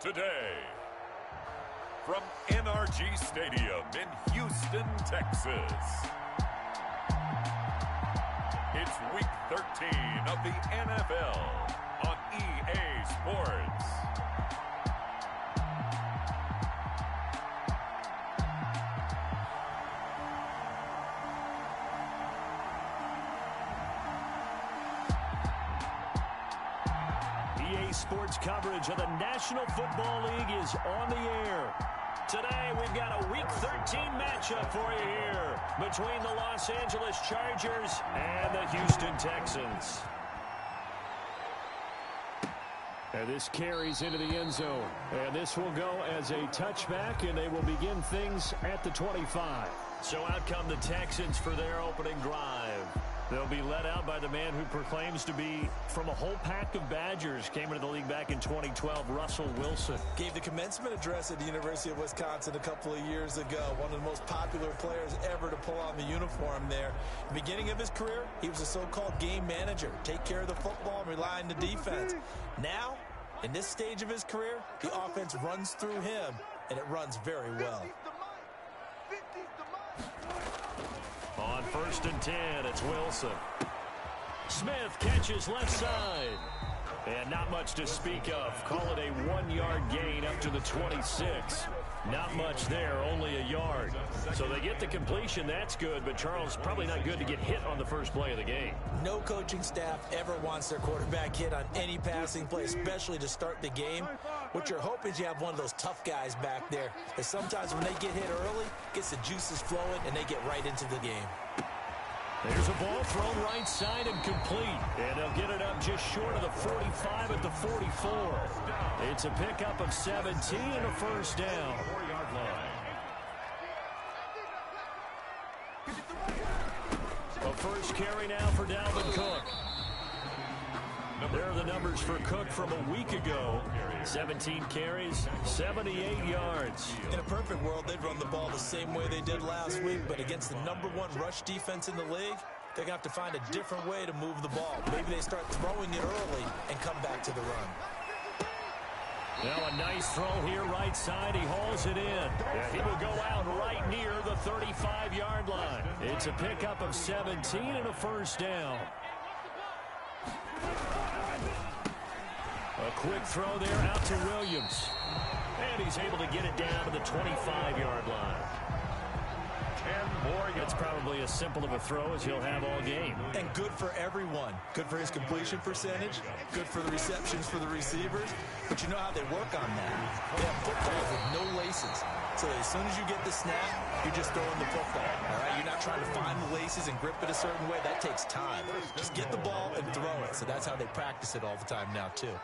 today. From NRG Stadium in Houston, Texas. It's Week 13 of the NFL on EA Sports. EA Sports coverage of the National Football League is on the air. Today, we've got a Week 13 matchup for you here between the Los Angeles Chargers and the Houston Texans. And this carries into the end zone. And this will go as a touchback, and they will begin things at the 25. So out come the Texans for their opening drive. They'll be led out by the man who proclaims to be from a whole pack of Badgers. Came into the league back in 2012, Russell Wilson. Gave the commencement address at the University of Wisconsin a couple of years ago. One of the most popular players ever to pull on the uniform there. Beginning of his career, he was a so-called game manager. Take care of the football and rely on the defense. Now, in this stage of his career, the offense runs through him, and it runs very well. On 1st and 10, it's Wilson. Smith catches left side. And not much to speak of. Call it a 1-yard gain up to the 26. Not much there, only a yard. So they get the completion, that's good, but Charles, probably not good to get hit on the first play of the game. No coaching staff ever wants their quarterback hit on any passing play, especially to start the game. What you're hoping is you have one of those tough guys back there, because sometimes when they get hit early, gets the juices flowing, and they get right into the game. There's a ball thrown right side and complete. And they'll get it up just short of the 45 at the 44. It's a pickup of 17 and a first down. A first carry now for Dalvin Cook. There are the numbers for Cook from a week ago. 17 carries, 78 yards. In a perfect world, they'd run the ball the same way they did last week, but against the #1 rush defense in the league, they're going to have to find a different way to move the ball. Maybe they start throwing it early and come back to the run. Now a nice throw here right side. He hauls it in. Yeah, he will go out right near the 35-yard line. It's a pickup of 17 and a first down. A quick throw there out to Williams. And he's able to get it down to the 25-yard line. It's probably as simple of a throw as he'll have all game. And good for everyone. Good for his completion percentage. Good for the receptions for the receivers. But you know how they work on that. They have footballs with no laces. So as soon as you get the snap, you're just throwing the football. All right? You're not trying to find the laces and grip it a certain way. That takes time. Just get the ball and throw it. So that's how they practice it all the time now, too.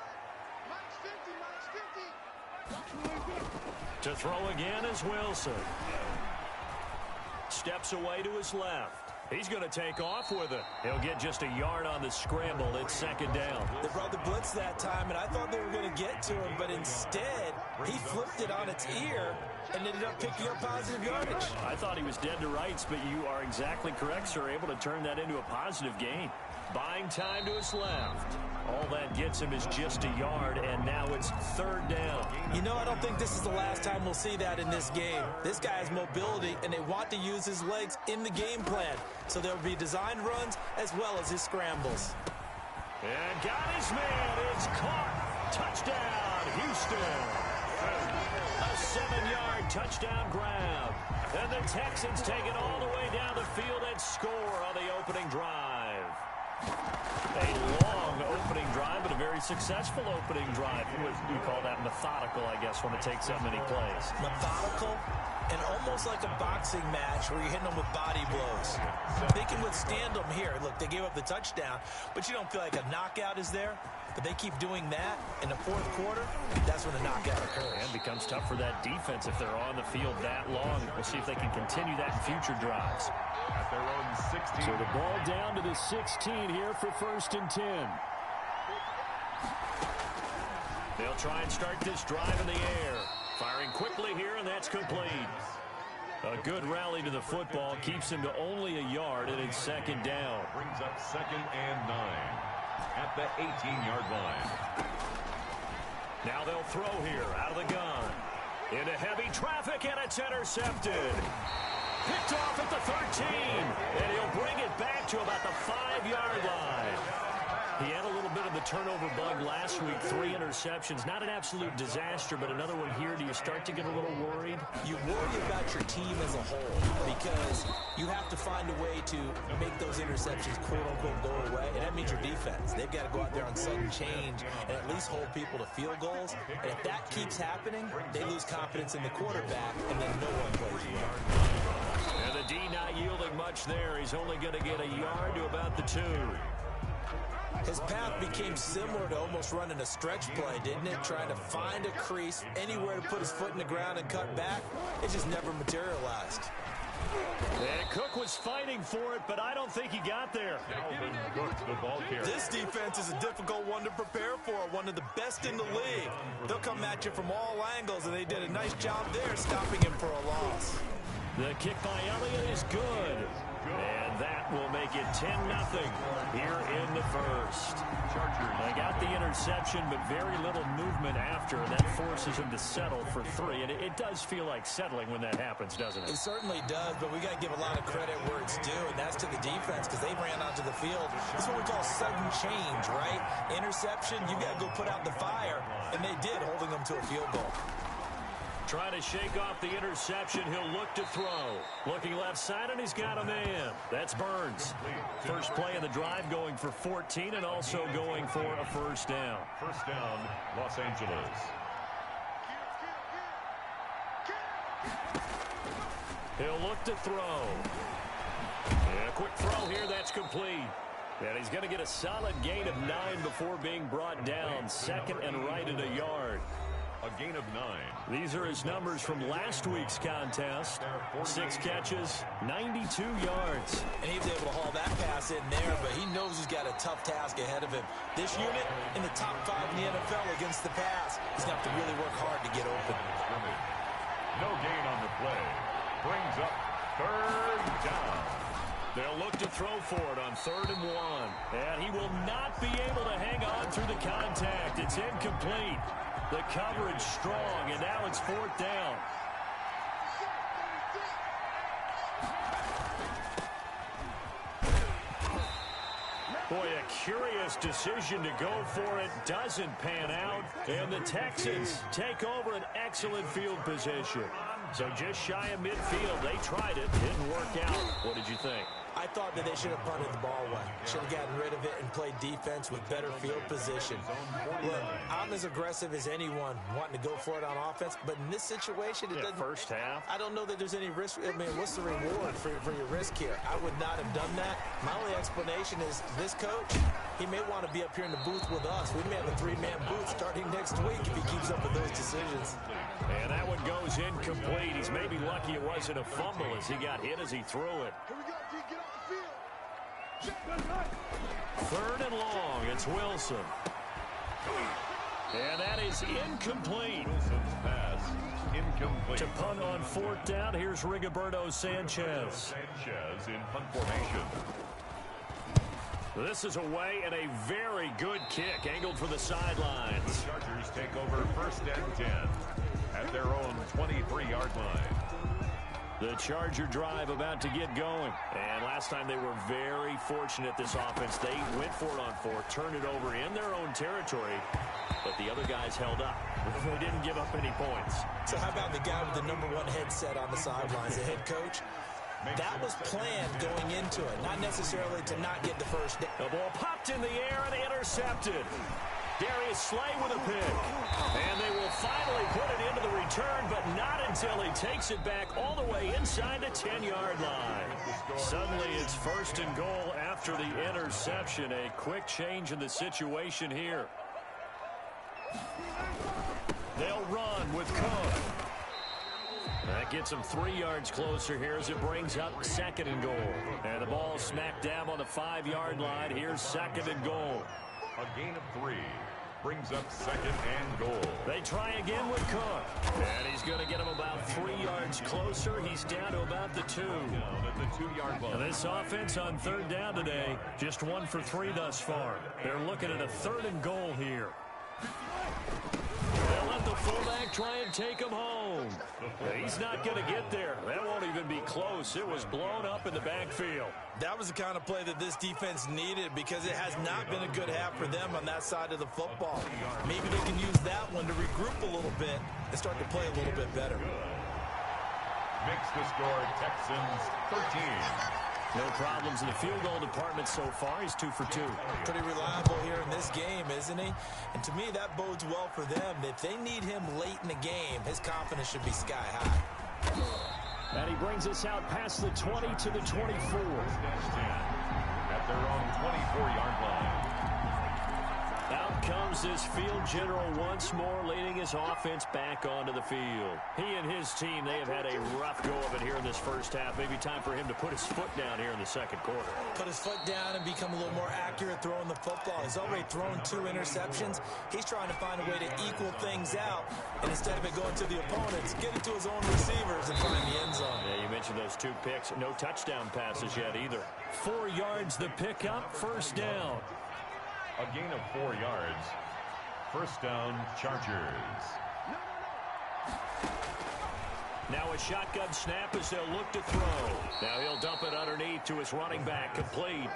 To throw again is Wilson. Steps away to his left. He's going to take off with it. He'll get just a yard on the scramble. It's second down. They brought the blitz that time, and I thought they were going to get to him, but instead, he flipped it on its ear and ended up picking up positive yardage. I thought he was dead to rights, but you are exactly correct, sir. Able to turn that into a positive gain. Buying time to his left. All that gets him is just a yard, and now it's third down. You know, I don't think this is the last time we'll see that in this game. This guy has mobility, and they want to use his legs in the game plan. So there'll be designed runs as well as his scrambles. And got his man. It's caught. Touchdown, Houston. A 7-yard touchdown grab. And the Texans take it all the way down the field and score on the opening drive. A long opening drive, but a very successful opening drive. You call that methodical, I guess, when it takes that many plays. Methodical and almost like a boxing match where you're hitting them with body blows. They can withstand them here. Look, they gave up the touchdown, but you don't feel like a knockout is there. But they keep doing that in the fourth quarter, that's when the knockout occurs. And it becomes tough for that defense if they're on the field that long. We'll see if they can continue that in future drives. At their own 16. So the ball down to the 16 here for 1st and 10. They'll try and start this drive in the air. Firing quickly here, and that's complete. A good rally to the football keeps him to only a yard, and it's second down. Brings up 2nd and 9 at the 18-yard line. Now they'll throw here out of the gun. Into heavy traffic, and it's intercepted. Picked off at the 13, and he'll bring it back to about the 5-yard line. He had a little bit of the turnover bug last week, 3 interceptions. Not an absolute disaster, but another one here. Do you start to get a little worried? You worry about your team as a whole because you have to find a way to make those interceptions, quote-unquote, go away, and that means your defense. They've got to go out there on sudden change and at least hold people to field goals. And if that keeps happening, they lose confidence in the quarterback, and then no one plays well. And the D not yielding much there. He's only going to get a yard to about the 2. His path became similar to almost running a stretch play, didn't it? Trying to find a crease, anywhere to put his foot in the ground and cut back. It just never materialized. And Cook was fighting for it, but I don't think he got there. This defense is a difficult one to prepare for, one of the best in the league. They'll come at you from all angles, and they did a nice job there stopping him for a loss. The kick by Elliott is good. And that will make it 10-0 here in the first. They got the interception, but very little movement after, and that forces him to settle for 3. And it does feel like settling when that happens, doesn't it? It certainly does, but we got to give a lot of credit where it's due, and that's to the defense because they ran onto the field. This is what we call sudden change, right? Interception, you got to go put out the fire, and they did, holding them to a field goal. Trying to shake off the interception. He'll look to throw. Looking left side, and he's got a man. That's Burns. First play of the drive going for 14 and also going for a first down. First down, Los Angeles. He'll look to throw. And a quick throw here. That's complete. And he's going to get a solid gain of 9 before being brought down. Second and right at a yard. A gain of 9. These are his numbers from last week's contest. 6 catches, 92 yards. And he was able to haul that pass in there, but he knows he's got a tough task ahead of him. This unit in the top 5 in the NFL against the pass. He's going to have to really work hard to get open. No gain on the play. Brings up 3rd down. They'll look to throw for it on 3rd and 1. And he will not be able to hang on through the contact. It's incomplete. The coverage strong, and now it's 4th down. Boy, a curious decision to go for it. Doesn't pan out, and the Texans take over an excellent field position. So just shy of midfield. They tried it. Didn't work out. What did you think? I thought that they should have punted the ball away. Should have gotten rid of it and played defense with better field position. Look, I'm as aggressive as anyone wanting to go for it on offense, but in this situation, it doesn't. First half. I don't know that there's any risk. I mean, what's the reward for your risk here? I would not have done that. My only explanation is this coach, he may want to be up here in the booth with us. We may have a 3-man booth starting next week if he keeps up with those decisions. And that one goes incomplete. He's maybe lucky it wasn't a fumble as he got hit as he threw it. 3rd and long. It's Wilson. And that is incomplete. Wilson's pass incomplete. To punt on 4th down, here's Rigoberto Sanchez. Sanchez in punt formation. This is away and a very good kick angled for the sidelines. The Chargers take over 1st and 10 at their own 23-yard line. The Charger drive about to get going. And last time they were very fortunate, this offense. They went for it on 4th, turned it over in their own territory, but the other guys held up. They didn't give up any points. So how about the guy with the #1 headset on the sidelines, the head coach? That was planned going into it, not necessarily to not get the first down. The ball popped in the air and intercepted. Darius Slay with a pick. And they will finally put it into the return, but not until he takes it back all the way inside the 10-yard line. Suddenly it's 1st and goal after the interception. A quick change in the situation here. They'll run with Cook. That gets him 3 yards closer here as it brings up 2nd and goal. And the ball smack dab on the 5-yard line. Here's 2nd and goal. A gain of 3 brings up 2nd and goal. They try again with Cook. And he's going to get him about 3 yards closer. He's down to about the 2. Down at the 2-yard line. And this offense on 3rd down today, just 1 for 3 thus far. They're looking at a 3rd and goal here. fullback try and take him home. He's not going to get there. That won't even be close. It was blown up in the backfield. That was the kind of play that this defense needed because it has not been a good half for them on that side of the football. Maybe they can use that one to regroup a little bit and start to play a little bit better. Makes the score Texans 13. No problems in the field goal department so far. He's 2 for 2. Pretty reliable here in this game, isn't he? And to me, that bodes well for them. If they need him late in the game, his confidence should be sky high. And he brings us out past the 20 to the 24. At their own 24-yard line. Out comes this field general once more, leading his offense back onto the field. He and his team, they have had a rough go of it here in this first half. Maybe time for him to put his foot down here in the second quarter. Put his foot down and become a little more accurate throwing the football. He's already thrown 2 interceptions. He's trying to find a way to equal things out. And instead of it going to the opponents, get it to his own receivers and find the end zone. Yeah, you mentioned those 2 picks. No touchdown passes yet either. 4 yards the pickup, first down. A gain of 4 yards. First down, Chargers. Now a shotgun snap as they'll look to throw. Now he'll dump it underneath to his running back. Complete.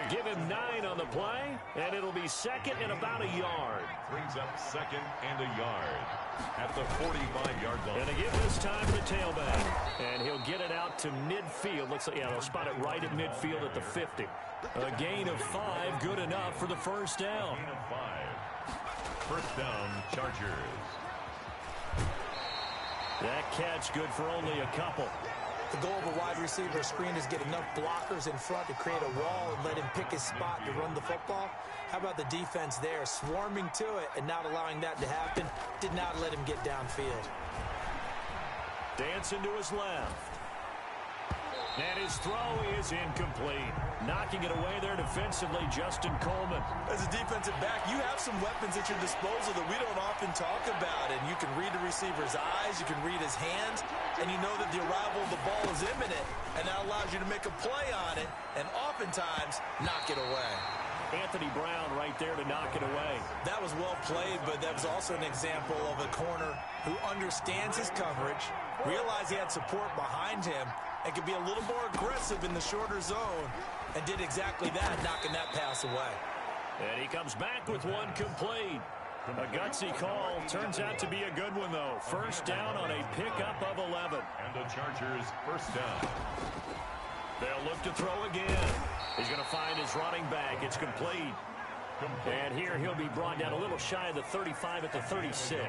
Give him 9 on the play, and it'll be second and about a yard. Brings up second and a yard at the 45-yard line. And again this time the tailback. And he'll get it out to midfield. Looks like, yeah, they'll spot it right at midfield at the 50. A gain of 5, good enough for the first down. Gain of 5. First down, Chargers. That catch good for only a couple. The goal of a wide receiver screen is get enough blockers in front to create a wall and let him pick his spot to run the football. How about the defense there, swarming to it and not allowing that to happen? Did not let him get downfield. Dancing to his left. And his throw is incomplete. Knocking it away there defensively, Justin Coleman. As a defensive back, you have some weapons at your disposal that we don't often talk about. And you can read the receiver's eyes, you can read his hands, and you know that the arrival of the ball is imminent. And that allows you to make a play on it and oftentimes knock it away. Anthony Brown right there to knock it away. That was well played, but that was also an example of a corner who understands his coverage, realized he had support behind him, and could be a little more aggressive in the shorter zone, and did exactly that, knocking that pass away. And he comes back with one complete. A gutsy call. Turns out to be a good one, though. First down on a pickup of 11. And the Chargers first down. They'll look to throw again. He's going to find his running back. It's complete. And here he'll be brought down a little shy of the 35 at the 36.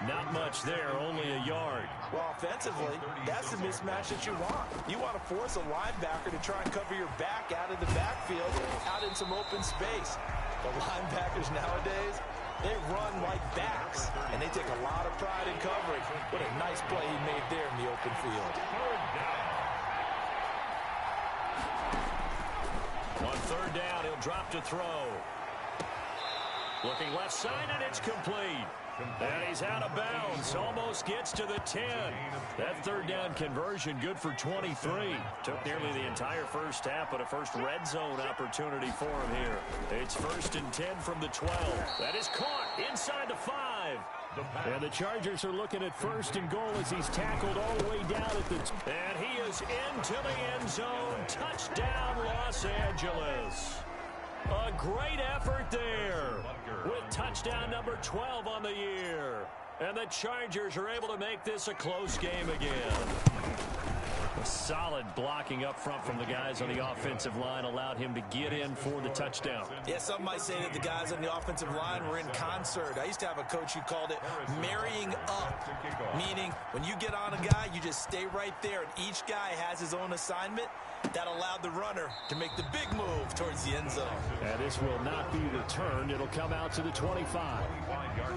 Not much there, only a yard. Well, offensively, that's the mismatch that you want. You want to force a linebacker to try and cover your back out of the backfield, out in some open space. The linebackers nowadays, they run like backs, and they take a lot of pride in covering. What a nice play he made there in the open field. On third down, he'll drop to throw. Looking left side, and it's complete. And he's out of bounds. Almost gets to the 10. That third down conversion good for 23. Took nearly the entire first half, but a first red zone opportunity for him here. It's first and 10 from the 12. That is caught inside the 5. And the Chargers are looking at first and goal as he's tackled all the way down at the... And he is into the end zone. Touchdown, Los Angeles. A great effort there with touchdown number 12 on the year. And the Chargers are able to make this a close game again. A solid blocking up front from the guys on the offensive line allowed him to get in for the touchdown. Yeah, some might say that the guys on the offensive line were in concert. I used to have a coach who called it marrying up, meaning when you get on a guy, you just stay right there, and each guy has his own assignment. That allowed the runner to make the big move towards the end zone. And this will not be returned. It'll come out to the 25.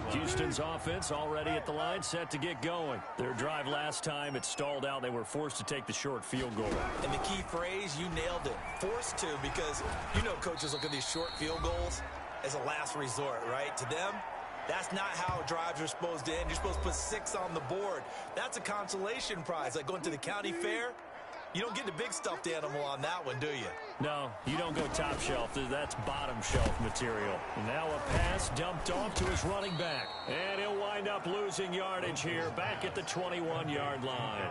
Houston's offense already at the line, set to get going. Their drive last time, it stalled out. They were forced to take the short field goal. And the key phrase, you nailed it. Forced to, because you know coaches look at these short field goals as a last resort, right? To them, that's not how drives are supposed to end. You're supposed to put 6 on the board. That's a consolation prize, like going to the county fair. You don't get the big stuffed animal on that one, do you? No, you don't go top shelf. That's bottom shelf material. Now a pass dumped off to his running back. And he'll wind wind up losing yardage here back at the 21-yard line.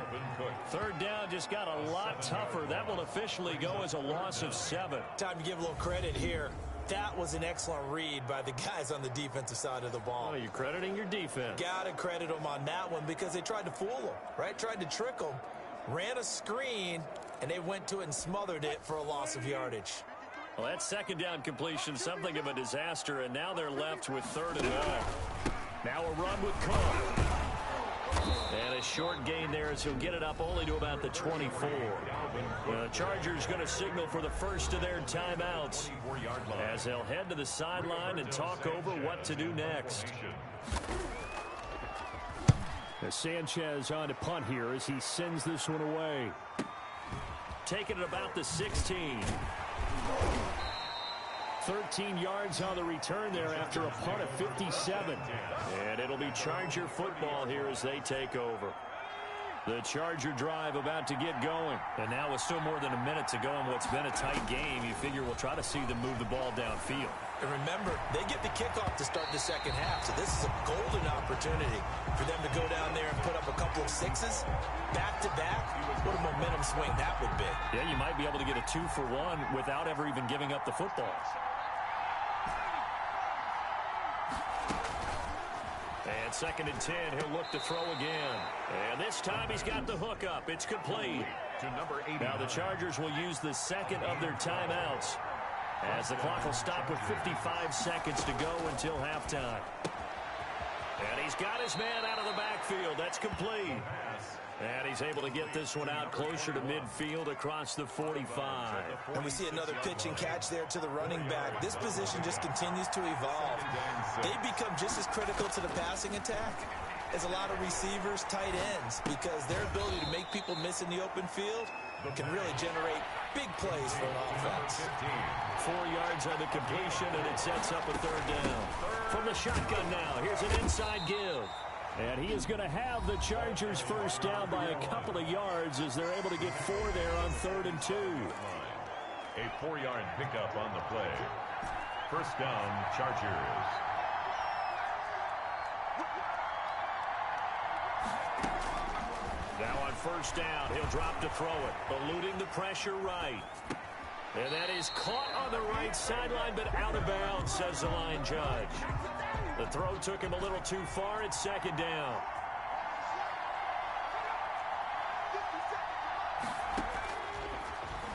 Third down just got a lot tougher. That will officially go as a loss of 7. Time to give a little credit here. That was an excellent read by the guys on the defensive side of the ball. Oh, you're crediting your defense. Got to credit them on that one because they tried to fool them, right? Tried to trick them, ran a screen, and they went to it and smothered it for a loss of yardage. Well, that second down completion, something of a disaster, and now they're left with 3rd and long. Now a run with Cobb. And a short gain there as he'll get it up only to about the 24. The Chargers going to signal for the first of their timeouts as they'll head to the sideline and talk over what to do next. Sanchez on to punt here as he sends this one away. Taking it about the 16. 13 yards on the return there after a punt of 57. And it'll be Charger football here as they take over. The Charger drive about to get going. And now with still more than a minute to go in what's been a tight game, you figure we'll try to see them move the ball downfield. And remember, they get the kickoff to start the second half, so this is a golden opportunity for them to go down there and put up a couple of sixes back-to-back. What a momentum swing that would be. Yeah, you might be able to get a 2-for-1 without ever even giving up the football. And 2nd and 10, he'll look to throw again. And this time he's got the hook up. It's complete. To number 8. Now the Chargers will use the second of their timeouts as the clock will stop with 55 seconds to go until halftime. And he's got his man out of the backfield. That's complete. And he's able to get this one out closer to midfield across the 45. And we see another pitch and catch there to the running back. This position just continues to evolve. They become just as critical to the passing attack as a lot of receivers, tight ends, because their ability to make people miss in the open field can really generate big plays for an offense. 4 yards on the completion, and it sets up a 3rd down. From the shotgun now, here's an inside give. And he is going to have the Chargers first down by a couple of yards as they're able to get 4 there on 3rd and 2. A 4-yard pickup on the play. First down, Chargers. Now on first down, he'll drop to throw it, eluding the pressure right. And that is caught on the right sideline, but out of bounds, says the line judge. The throw took him a little too far. It's 2nd down.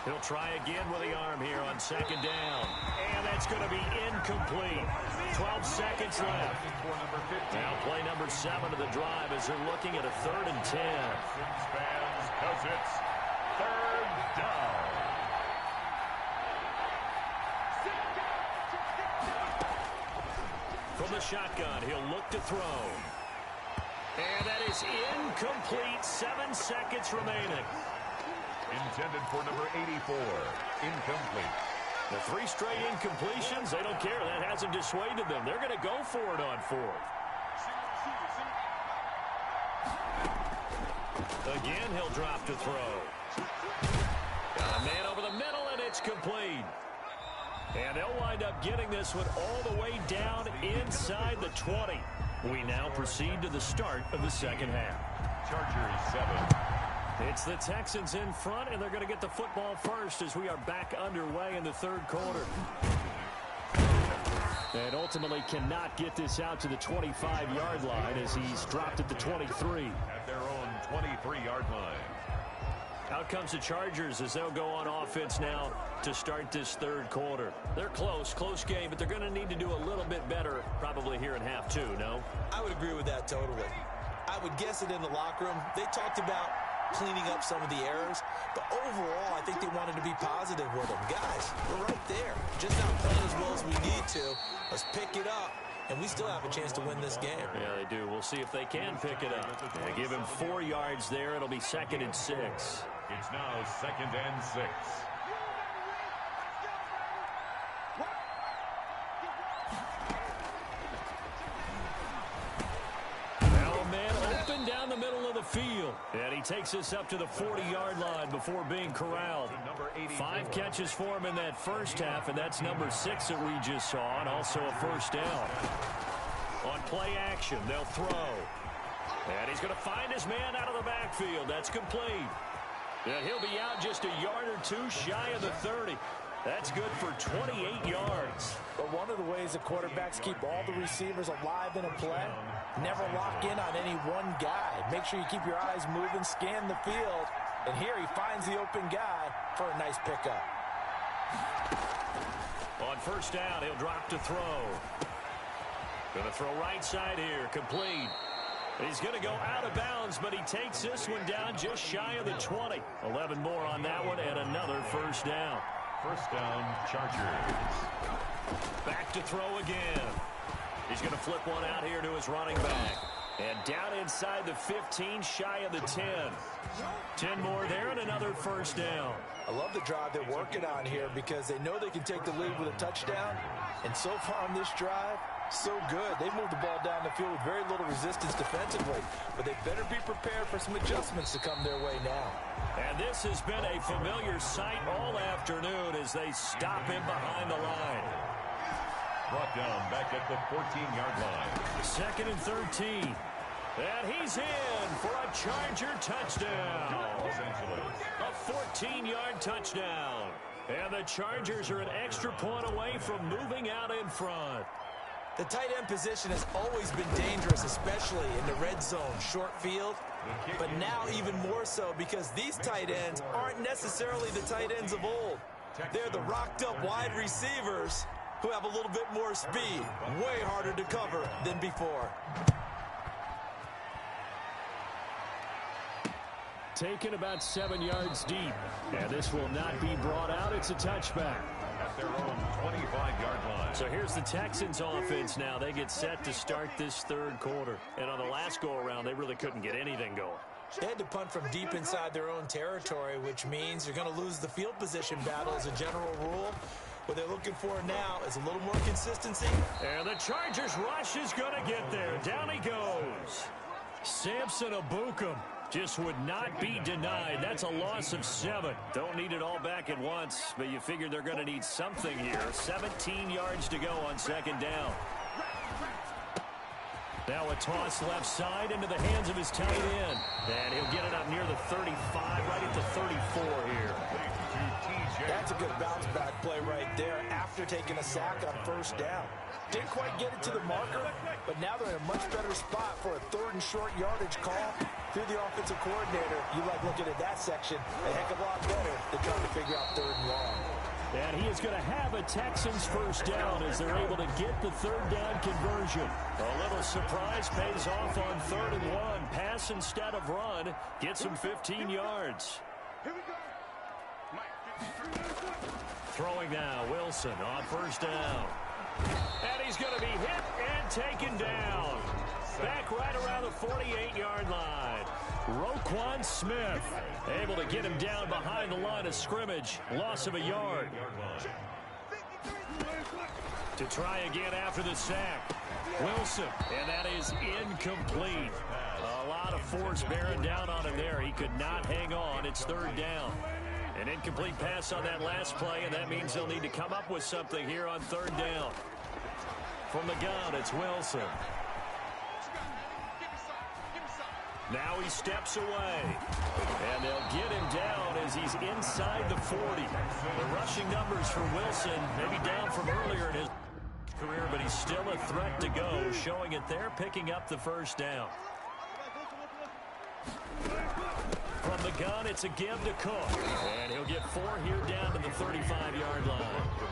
He'll try again with the arm here on 2nd down. And that's going to be incomplete. 12 seconds left. Now play number 7 of the drive as they're looking at a 3rd and 10. Fans, because it's 3rd down. From the shotgun, he'll look to throw. And that is incomplete. 7 seconds remaining. Intended for number 84. Incomplete. The 3 straight incompletions, they don't care. That hasn't dissuaded them. They're going to go for it on 4th. Again, he'll drop to throw. Got a man over the middle, and it's complete. And they'll wind up getting this one all the way down inside the 20. We now proceed to the start of the second half. Chargers 7. It's the Texans in front, and they're going to get the football first as we are back underway in the 3rd quarter. And ultimately cannot get this out to the 25-yard line as he's dropped at the 23. At their own 23-yard line. Out comes the Chargers as they'll go on offense now to start this 3rd quarter. They're close game, but they're going to need to do a little bit better probably here in half 2, no? I would agree with that totally. I would guess it in the locker room. They talked about cleaning up some of the errors, but overall, I think they wanted to be positive with them. Guys, we're right there. Just not playing as well as we need to. Let's pick it up, and we still have a chance to win this game. Yeah, they do. We'll see if they can pick it up. They give him 4 yards there. It'll be 2nd and 6. It's now 2nd and 6. Down the middle of the field. And he takes us up to the 40-yard line before being corralled. 5 catches for him in that first half, and that's number 6 that we just saw, and also a first down. On play action, they'll throw. And he's going to find his man out of the backfield. That's complete. And he'll be out just a yard or two shy of the 30. That's good for 28 yards. But one of the ways the quarterbacks keep all the receivers alive in a play, never lock in on any one guy. Make sure you keep your eyes moving, scan the field. And here he finds the open guy for a nice pickup. On first down, he'll drop to throw. Going to throw right side here, complete. He's going to go out of bounds, but he takes this one down just shy of the 20. 11 more on that one and another first down. First down, Chargers. Back to throw again. He's going to flip one out here to his running back. And down inside the 15, shy of the 10. 10 more there and another first down. I love the drive they're working on here because they know they can take the lead with a touchdown. And so far on this drive, so good. They moved the ball down the field with very little resistance defensively. But they better be prepared for some adjustments to come their way now. And this has been a familiar sight all afternoon as they stop him behind the line. Brought down back at the 14-yard line. Second and 13. And he's in for a Charger touchdown. A 14-yard touchdown. And the Chargers are an extra point away from moving out in front. The tight end position has always been dangerous, especially in the red zone, short field. But now even more so because these tight ends aren't necessarily the tight ends of old. They're the rocked-up wide receivers who have a little bit more speed. Way harder to cover than before. Taken about 7 yards deep. And this will not be brought out. It's a touchback. At their own 25-yard line. So here's the Texans offense now. They get set to start this third quarter. And on the last go-around, they really couldn't get anything going. They had to punt from deep inside their own territory, which means you're going to lose the field position battle as a general rule. What they're looking for now is a little more consistency. And the Chargers rush is going to get there. Down he goes. Samson Abukum just would not be denied. That's a loss of 7. Don't need it all back at once, but you figure they're going to need something here. 17 yards to go on second down. Now a toss left side into the hands of his tight end. And he'll get it up near the 35, right at the 34 here. That's a good bounce-back play right there after taking a sack on first down. Didn't quite get it to the marker, but now they're in a much better spot for a third and short yardage call. Through the offensive coordinator, you like looking at that section a heck of a lot better than trying to figure out third and long. And he is going to have a Texans first down as they're able to get the third down conversion. A little surprise pays off on 3rd and 1. Pass instead of run. Gets him 15 yards. Throwing now, Wilson on first down. And he's going to be hit and taken down. Back right around the 48-yard line. Roquan Smith able to get him down behind the line of scrimmage. Loss of a yard. To try again after the sack. Wilson, and that is incomplete. A lot of force bearing down on him there. He could not hang on. It's 3rd down. An incomplete pass on that last play, and that means they'll need to come up with something here on 3rd down. From the gun, it's Wilson. Now he steps away. And they'll get him down as he's inside the 40. The rushing numbers for Wilson, maybe down from earlier in his career, but he's still a threat to go, showing it there, picking up the first down. From the gun, it's a give to Cook. And he'll get 4 here down to the 35-yard line.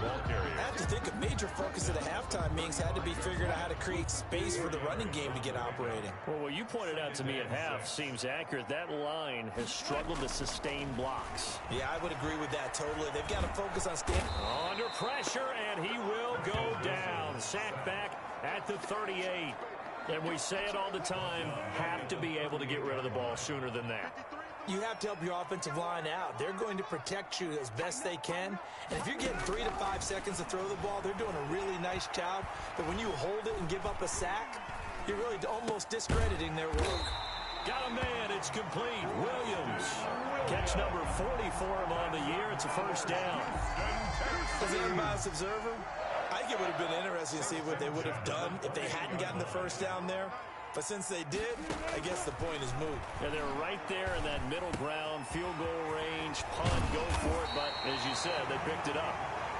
I have to think a major focus at the halftime meetings had to be figuring out how to create space for the running game to get operating. Well, what you pointed out to me at half seems accurate. That line has struggled to sustain blocks. Yeah, I would agree with that totally. They've got to focus on staying under pressure, and he will go down. Sacked back at the 38. And we say it all the time, have to be able to get rid of the ball sooner than that. You have to help your offensive line out. They're going to protect you as best they can. And if you're getting 3 to 5 seconds to throw the ball, they're doing a really nice job. But when you hold it and give up a sack, you're really almost discrediting their work. Got a man. It's complete. Williams. Catch number 40 for him on the year. It's a first down. As an unbiased observer, I think it would have been interesting to see what they would have done if they hadn't gotten the first down there. But since they did, I guess the point is moot. And they're right there in that middle ground, field goal range, punt, go for it. But as you said, they picked it up.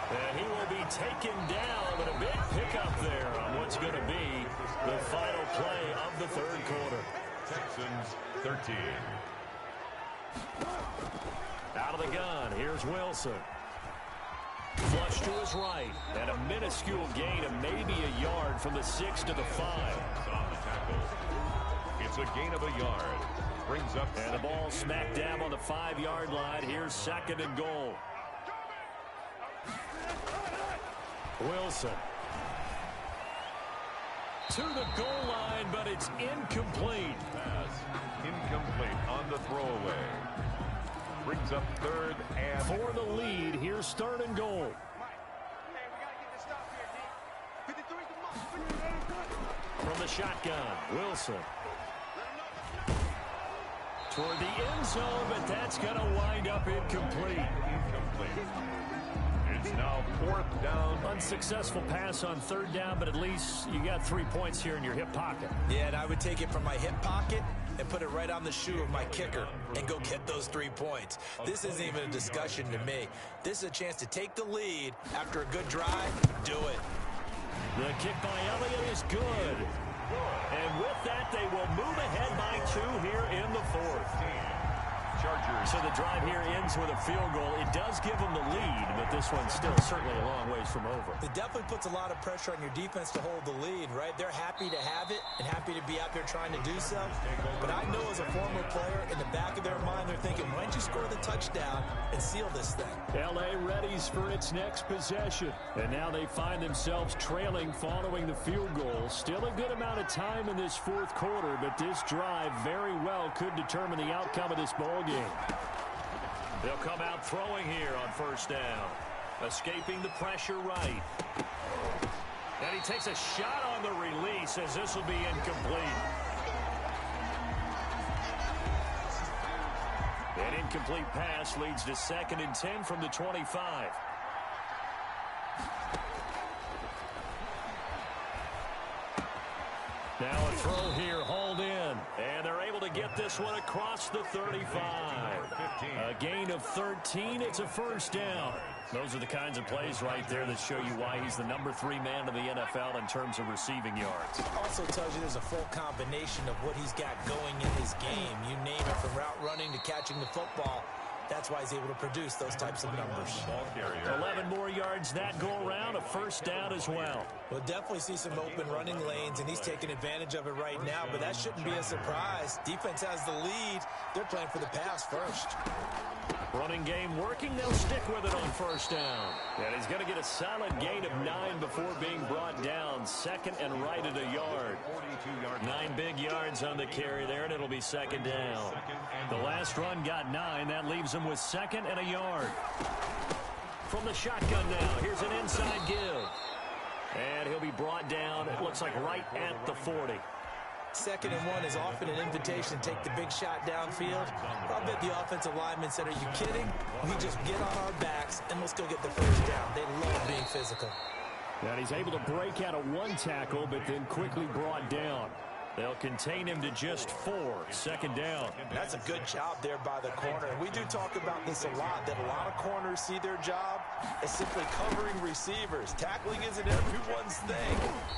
And he will be taken down, but a big pickup there on what's going to be the final play of the third quarter. Texans 13. Out of the gun, here's Wilson. Flush to his right, and a minuscule gain of maybe a yard from the 6 to the 5. On the tackle. It's a gain of a yard. Brings up. And the ball smack dab on the 5-yard line. Here's 2nd and goal. Wilson. To the goal line, but it's incomplete. Pass. Incomplete on the throwaway. Brings up 3rd and. For the lead, here's 3rd and goal. From the shotgun, Wilson. Toward the end zone, but that's going to wind up incomplete. Incomplete. It's now 4th down. Unsuccessful pass on 3rd down, but at least you got 3 points here in your hip pocket. Yeah, and I would take it from my hip pocket and put it right on the shoe of my kicker and go get those 3 points. This isn't even a discussion to me. This is a chance to take the lead after a good drive. Do it. The kick by Elliott is good. And with that, they will move ahead by 2 here in the 4th. Chargers. So the drive here ends with a field goal. It does give them the lead, but this one's still certainly a long ways from over. It definitely puts a lot of pressure on your defense to hold the lead, right? They're happy to have it and happy to be out there trying to do so. But I know as a former player, in the back of their mind, they're thinking, why don't you score the touchdown and seal this thing? L.A. readies for its next possession. And now they find themselves trailing following the field goal. Still a good amount of time in this 4th quarter, but this drive very well could determine the outcome of this ball game. They'll come out throwing here on 1st down. Escaping the pressure right. And he takes a shot on the release as this will be incomplete. An incomplete pass leads to 2nd and 10 from the 25. Now a throw here, hauled in. And they're able to get this one across the 35. A gain of 13. It's a 1st down. Those are the kinds of plays right there that show you why he's the number 3 man in the NFL in terms of receiving yards. Also tells you there's a full combination of what he's got going in his game. You name it, from route running to catching the football. That's why he's able to produce those types of numbers. 11 more yards that go around, a 1st down as well. We'll definitely see some open running lanes, and he's taking advantage of it right now, but that shouldn't be a surprise. Defense has the lead. They're playing for the pass first. Running game working. They'll stick with it on 1st down. And he's going to get a solid gain of 9 before being brought down. 2nd and right at a yard. 9 big yards on the carry there, and it'll be 2nd down. The last run got 9. That leaves him with 2nd and a yard. From the shotgun now, here's an inside give. And he'll be brought down, it looks like right at the 40. 2nd and 1 is often an invitation to take the big shot downfield. I'll bet the offensive lineman said, are you kidding? We just get on our backs and let's go get the 1st down. They love being physical. And he's able to break out of 1 tackle, but then quickly brought down. They'll contain him to just 4. 2nd down. That's a good job there by the corner. We do talk about this a lot, that a lot of corners see their job as simply covering receivers. Tackling isn't everyone's thing.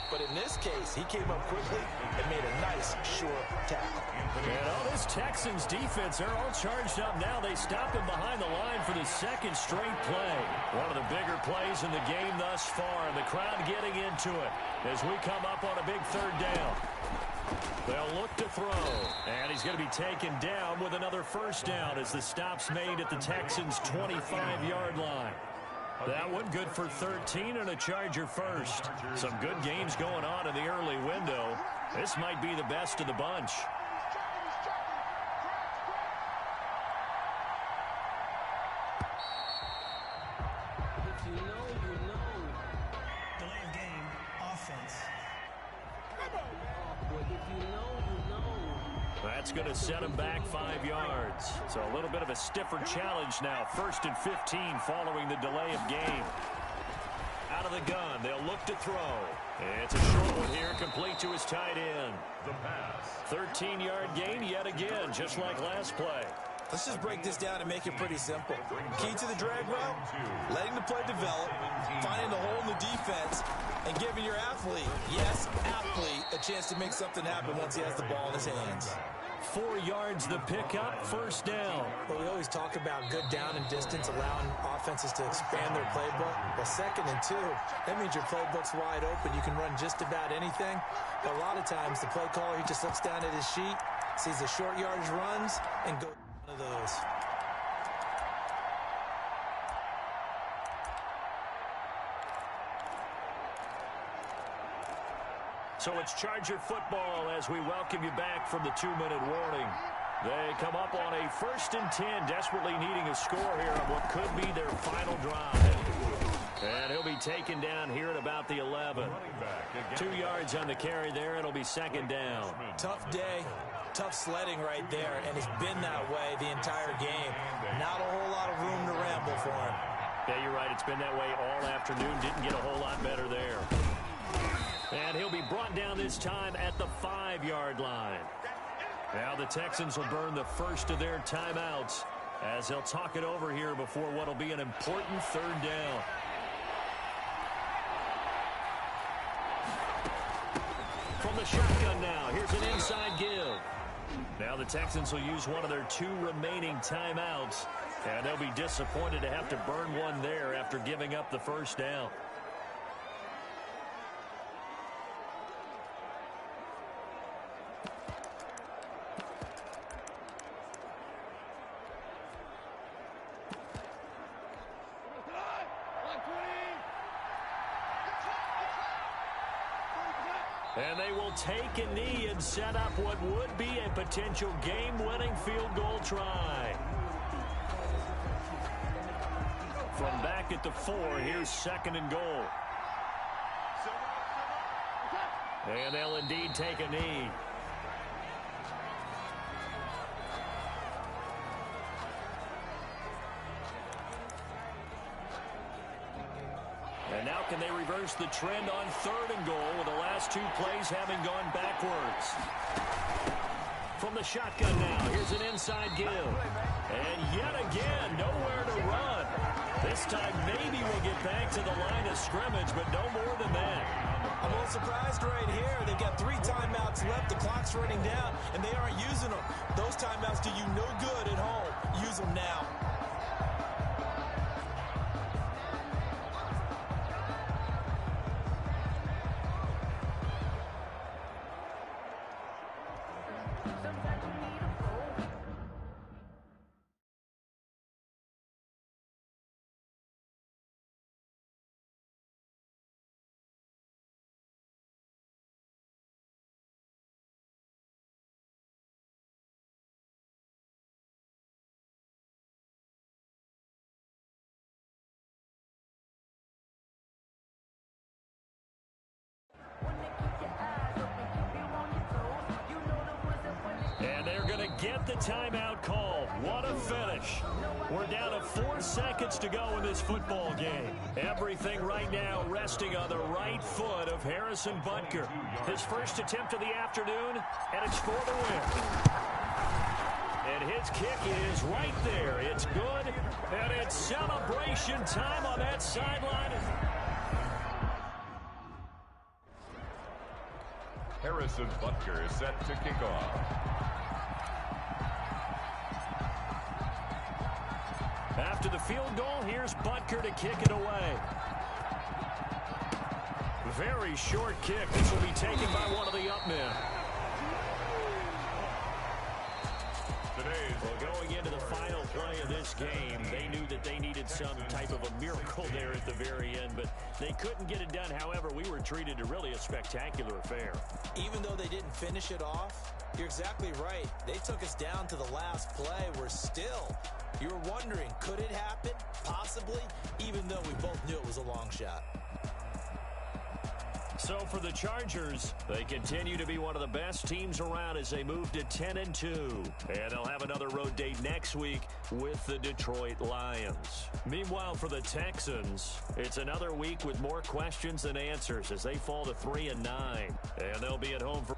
But in this case, he came up quickly and made a nice, sure tackle. And this Texans defense, they're all charged up now. They stopped him behind the line for the 2nd straight play. One of the bigger plays in the game thus far. And the crowd getting into it as we come up on a big 3rd down. They'll look to throw, and he's going to be taken down with another 1st down as the stop's made at the Texans' 25-yard line. That one good for 13 and a Charger first. Some good games going on in the early window. This might be the best of the bunch. That's going to set him back 5 yards. So a little bit of a stiffer challenge now. 1st and 15 following the delay of game. Out of the gun, they'll look to throw. It's a short one here, complete to his tight end. The pass. 13-yard gain yet again, just like last play. Let's just break this down and make it pretty simple. Key to the drag route, letting the play develop, finding the hole in the defense, and giving your athlete, yes, athlete, a chance to make something happen once he has the ball in his hands. 4 yards the pickup, first down. Well, we always talk about good down and distance, allowing offenses to expand their playbook. Well, 2nd and 2, that means your playbook's wide open. You can run just about anything. But a lot of times, the play caller, he just looks down at his sheet, sees the short yardage runs, and goes one of those. So it's Charger football as we welcome you back from the 2-minute warning. They come up on a 1st and 10, desperately needing a score here on what could be their final drive. And he'll be taken down here at about the 11. 2 yards on the carry there. It'll be 2nd down. Tough day, tough sledding right there, and it's been that way the entire game. Not a whole lot of room to ramble for him. Yeah, you're right. It's been that way all afternoon. Didn't get a whole lot better there. And he'll be brought down this time at the 5-yard line. Now the Texans will burn the first of their timeouts as they'll talk it over here before what will be an important 3rd down. From the shotgun now, here's an inside give. Now the Texans will use one of their 2 remaining timeouts, and they'll be disappointed to have to burn one there after giving up the first down. And they will take a knee and set up what would be a potential game-winning field goal try. From back at the 4, here's 2nd and goal. And they'll indeed take a knee. And now can they reverse the trend on 3rd and goal with the last 2 plays having gone backwards? From the shotgun now, here's an inside give. And yet again, nowhere to run. This time maybe we'll get back to the line of scrimmage, but no more than that. I'm a little surprised right here. They've got 3 timeouts left. The clock's running down, and they aren't using them. Those timeouts do you no good at home. Use them now. And they're going to get the timeout called. What a finish. We're down to 4 seconds to go in this football game. Everything right now resting on the right foot of Harrison Butker. His first attempt of the afternoon, and it's for the win. And his kick is right there. It's good, and it's celebration time on that sideline. Harrison Butker is set to kick off. After the field goal, here's Butker to kick it away. Very short kick. This will be taken by one of the up men. Well, going into the final play of this game, they knew that they needed some type of a miracle there at the very end, but they couldn't get it done. However, we were treated to really a spectacular affair. Even though they didn't finish it off, you're exactly right. They took us down to the last play. We're still, you were wondering, could it happen? Possibly, even though we both knew it was a long shot. So for the Chargers, they continue to be one of the best teams around as they move to 10-2. And they'll have another road date next week with the Detroit Lions. Meanwhile, for the Texans, it's another week with more questions than answers as they fall to 3-9. And they'll be at home for...